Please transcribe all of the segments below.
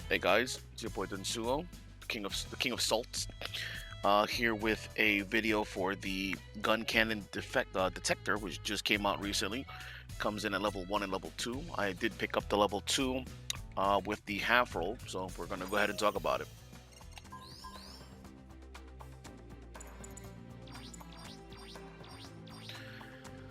Hey guys, it's your boy Densuo, the king of salts. Here with a video for the Guncannon Detector, which just came out recently. Comes in at level 1 and level 2. I did pick up the level 2 with the half roll, so we're gonna go ahead and talk about it.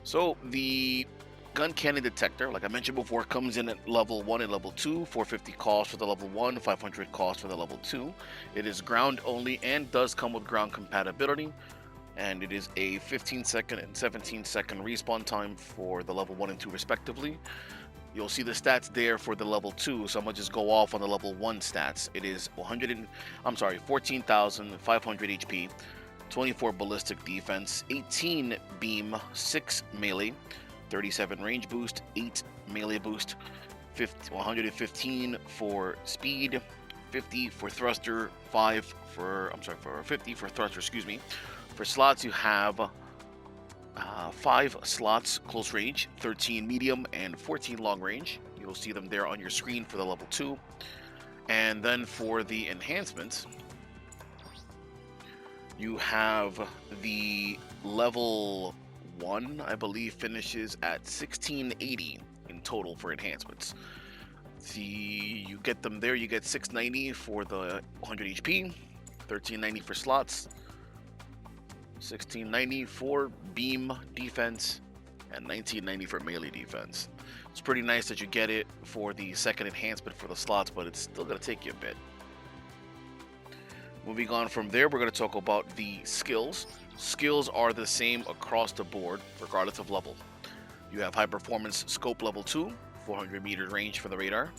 So the Guncannon Detector, like I mentioned before, comes in at level 1 and level 2, 450 cost for the level 1, 500 cost for the level 2. It is ground only and does come with ground compatibility, and it is a 15-second and 17-second respawn time for the level 1 and 2 respectively. You'll see the stats there for the level 2, so I'm gonna just go off on the level 1 stats. It is 14,500 HP, 24 ballistic defense, 18 beam, 6 melee, 37 range boost, 8 melee boost, 115 for speed, 50 for thruster, 50 for thruster, excuse me. For slots, you have 5 slots close range, 13 medium, and 14 long range. You'll see them there on your screen for the level 2. And then for the enhancements, you have the level 1, I believe, finishes at 1680 in total for enhancements. You get them there, you get 690 for the 100 HP, 1390 for slots, 1690 for beam defense, and 1990 for melee defense. It's pretty nice that you get it for the second enhancement for the slots, but it's still going to take you a bit. Moving on from there, we're going to talk about the skills. Skills are the same across the board, regardless of level. You have high performance scope level 2, 400 meter range for the radar.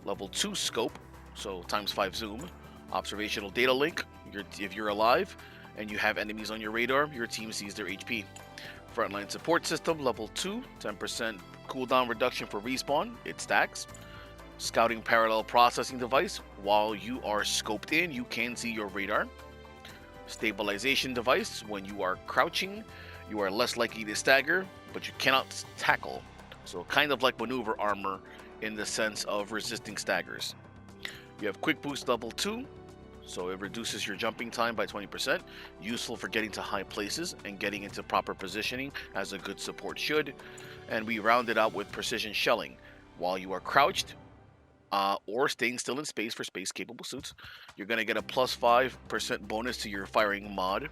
Level 2 scope, so times 5 zoom. Observational data link, if you're alive and you have enemies on your radar, your team sees their HP. Frontline support system level 2, 10% cooldown reduction for respawn, it stacks. Scouting parallel processing device, while you are scoped in, you can see your radar. Stabilization device, when you are crouching, you are less likely to stagger, but you cannot tackle. So kind of like maneuver armor in the sense of resisting staggers. You have quick boost level 2, so it reduces your jumping time by 20%, useful for getting to high places and getting into proper positioning as a good support should. And we round it out with precision shelling. While you are crouched, or staying still in space for space-capable suits, you're going to get a plus 5% bonus to your firing mod,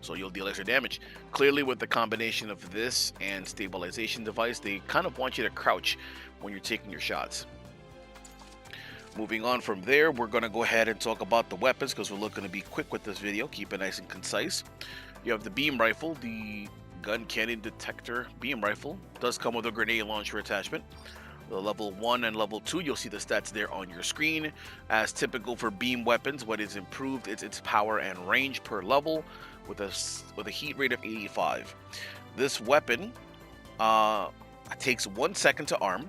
so you'll deal extra damage. Clearly, with the combination of this and stabilization device, they kind of want you to crouch when you're taking your shots. Moving on from there, we're going to go ahead and talk about the weapons, because we're looking to be quick with this video, keep it nice and concise. You have the beam rifle, the Guncannon Detector beam rifle. Does come with a grenade launcher attachment. The level 1 and level 2, you'll see the stats there on your screen. As typical for beam weapons, what is improved is its power and range per level with a heat rate of 85. This weapon takes 1 second to arm.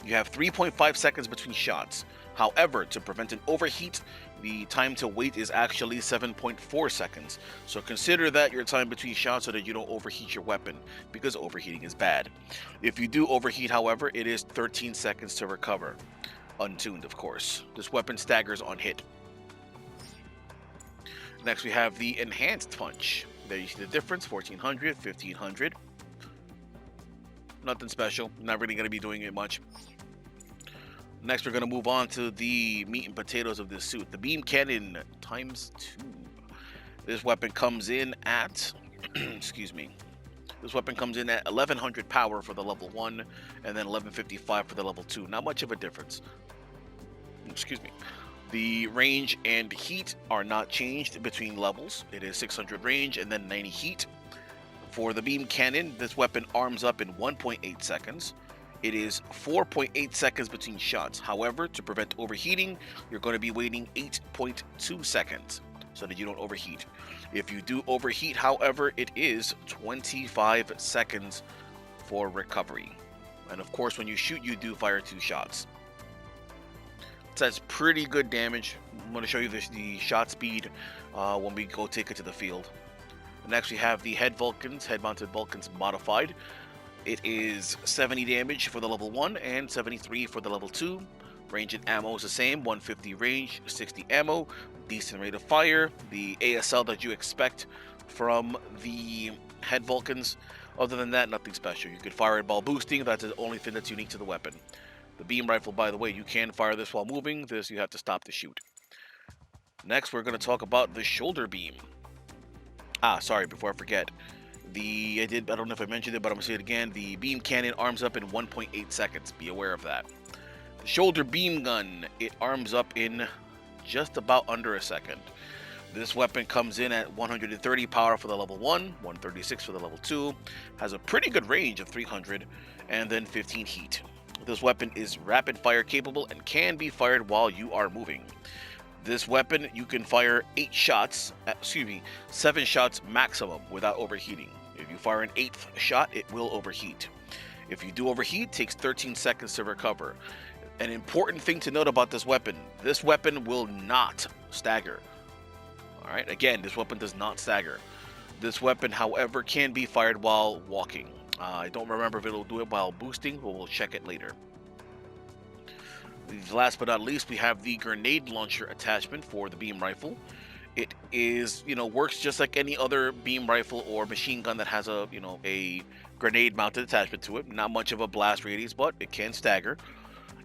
You have 3.5 seconds between shots. However, to prevent an overheat, the time to wait is actually 7.4 seconds. So consider that your time between shots so that you don't overheat your weapon, because overheating is bad. If you do overheat, however, it is 13 seconds to recover. Untuned, of course. This weapon staggers on hit. Next, we have the enhanced punch. There you see the difference, 1400, 1500. Nothing special, not really going to be doing it much. Next, we're going to move on to the meat and potatoes of this suit. The beam cannon times 2. This weapon comes in at, excuse me. This weapon comes in at 1100 power for the level 1 and then 1155 for the level 2. Not much of a difference. Excuse me. The range and heat are not changed between levels. It is 600 range and then 90 heat. For the beam cannon, this weapon arms up in 1.8 seconds. It is 4.8 seconds between shots. However, to prevent overheating, you're going to be waiting 8.2 seconds so that you don't overheat. If you do overheat, however, it is 25 seconds for recovery. And of course, when you shoot, you do fire 2 shots. So that's pretty good damage. I'm going to show you the shot speed when we go take it to the field. Next, we have the head-mounted Vulcans modified. It is 70 damage for the level 1 and 73 for the level 2. Range and ammo is the same, 150 range, 60 ammo, decent rate of fire, the ASL that you expect from the head Vulcans. Other than that, nothing special. You could fire it while boosting, that's the only thing that's unique to the weapon. The beam rifle, by the way, you can fire this while moving, this you have to stop to shoot. Next, we're going to talk about the shoulder beam. Sorry, before I forget. I don't know if I mentioned it, but I'm going to say it again. The beam cannon arms up in 1.8 seconds. Be aware of that. The shoulder beam gun, it arms up in just about under a second. This weapon comes in at 130 power for the level 1, 136 for the level 2, has a pretty good range of 300, and then 15 heat. This weapon is rapid fire capable and can be fired while you are moving. This weapon, you can fire 7 shots maximum without overheating. If you fire an 8th shot, it will overheat. If you do overheat, it takes 13 seconds to recover. An important thing to note about this weapon will not stagger. Alright, again, this weapon does not stagger. This weapon, however, can be fired while walking. I don't remember if it'll do it while boosting, but we'll check it later. Last but not least, we have the grenade launcher attachment for the beam rifle. It is, works just like any other beam rifle or machine gun that has a grenade mounted attachment to it. Not much of a blast radius, but it can stagger.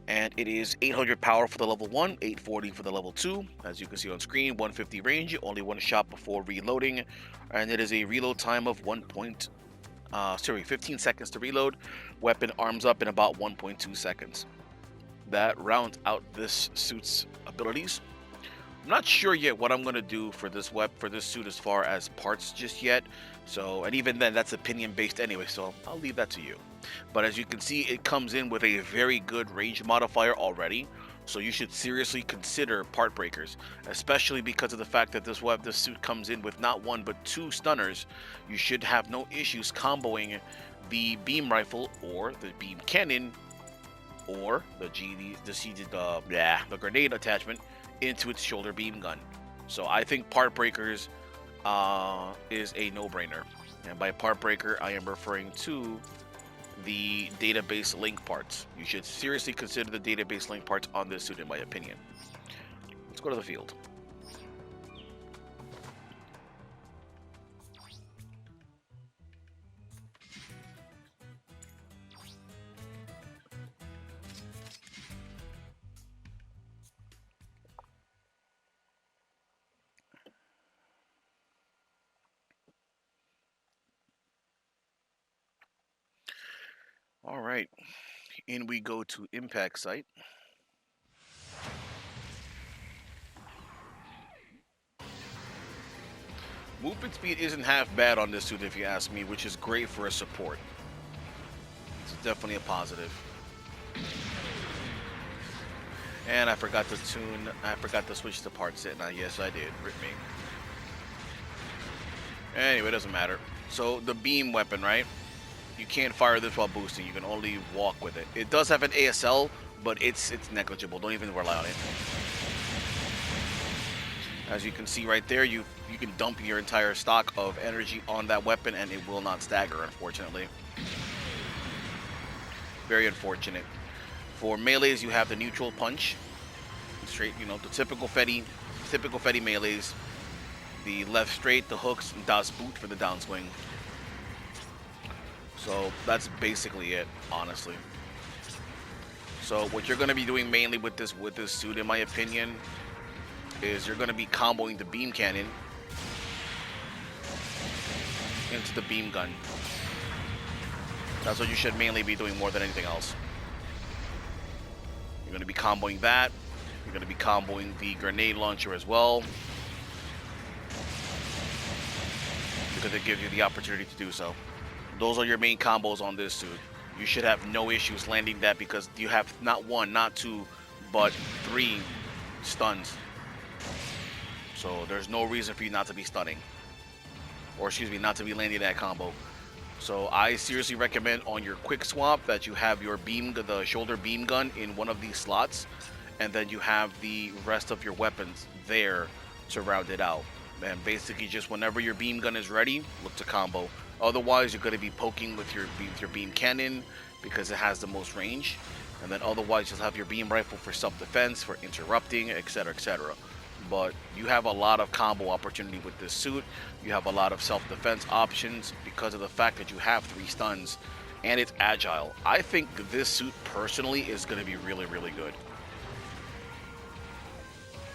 And it is 800 power for the level 1, 840 for the level 2. As you can see on screen, 150 range, only one shot before reloading. And it is a reload time of 15 seconds to reload. Weapon arms up in about 1.2 seconds. That rounds out this suit's abilities. I'm not sure yet what I'm going to do for this suit as far as parts just yet. And even then, that's opinion based anyway, so I'll leave that to you. But as you can see, it comes in with a very good range modifier already, so you should seriously consider part breakers, especially because of the fact that this suit comes in with not 1 but 2 stunners. You should have no issues comboing the beam rifle or the beam cannon or the grenade attachment into its shoulder beam gun. So I think part breakers is a no-brainer. And by part breaker, I am referring to the database link parts. You should seriously consider the database link parts on this suit, in my opinion. Let's go to the field. All right, in we go to impact site. Movement speed isn't half bad on this suit if you ask me, which is great for a support. It's definitely a positive. And I forgot to switch to parts it. Now, yes, I did. Rip me. Anyway, it doesn't matter. So the beam weapon, right? You can't fire this while boosting. You can only walk with it. It does have an ASL, but it's negligible. Don't even rely on it. As you can see right there, you can dump your entire stock of energy on that weapon and it will not stagger, unfortunately. Very unfortunate. For melees, you have the neutral punch. Straight, the typical Fetty melees. The left straight, the hooks, and Das Boot for the downswing. So that's basically it, honestly. So what you're going to be doing mainly with this suit, in my opinion, is you're going to be comboing the beam cannon into the beam gun. That's what you should mainly be doing more than anything else. You're going to be comboing that. You're going to be comboing the grenade launcher as well, because it gives you the opportunity to do so. Those are your main combos on this suit. You should have no issues landing that because you have not 1, not 2, but 3 stuns. So there's no reason for you not to be stunning. Or excuse me, not to be landing that combo. So I seriously recommend on your quick swap that you have your the shoulder beam gun in one of these slots, and then you have the rest of your weapons there to round it out. And basically just whenever your beam gun is ready, look to combo. Otherwise, you're going to be poking with your beam cannon because it has the most range. And then otherwise, you'll have your beam rifle for self-defense, for interrupting, etc., etc. But you have a lot of combo opportunity with this suit. You have a lot of self-defense options because of the fact that you have 3 stuns and it's agile. I think this suit personally is going to be really, really good.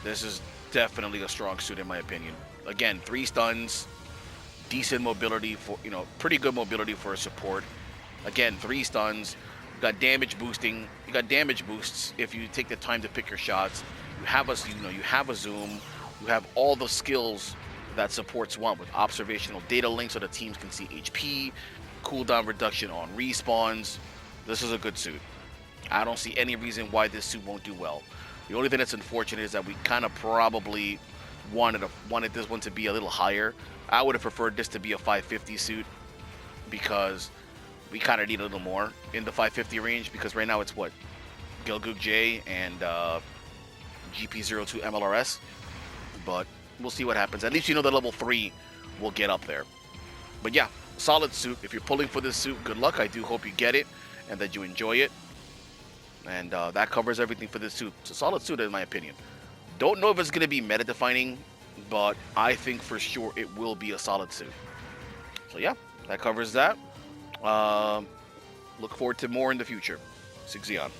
This is definitely a strong suit in my opinion. Again, 3 stuns, decent mobility for, pretty good mobility for a support. Again, 3 stuns. You got damage boosting. You got damage boosts if you take the time to pick your shots. You have a, you have a zoom. You have all the skills that supports want with observational data links so the teams can see HP, cooldown reduction on respawns. This is a good suit. I don't see any reason why this suit won't do well. The only thing that's unfortunate is that we kind of probably wanted this one to be a little higher. I would have preferred this to be a 550 suit because we kind of need a little more in the 550 range, because right now it's what? Gilgoog J and GP02 MLRS. But we'll see what happens. At least you know that level 3 will get up there. But yeah, solid suit. If you're pulling for this suit, good luck. I do hope you get it and that you enjoy it. And that covers everything for this suit. It's a solid suit in my opinion. Don't know if it's going to be meta defining, but I think for sure it will be a solid suit. So yeah, that covers that. Look forward to more in the future. Sigxion.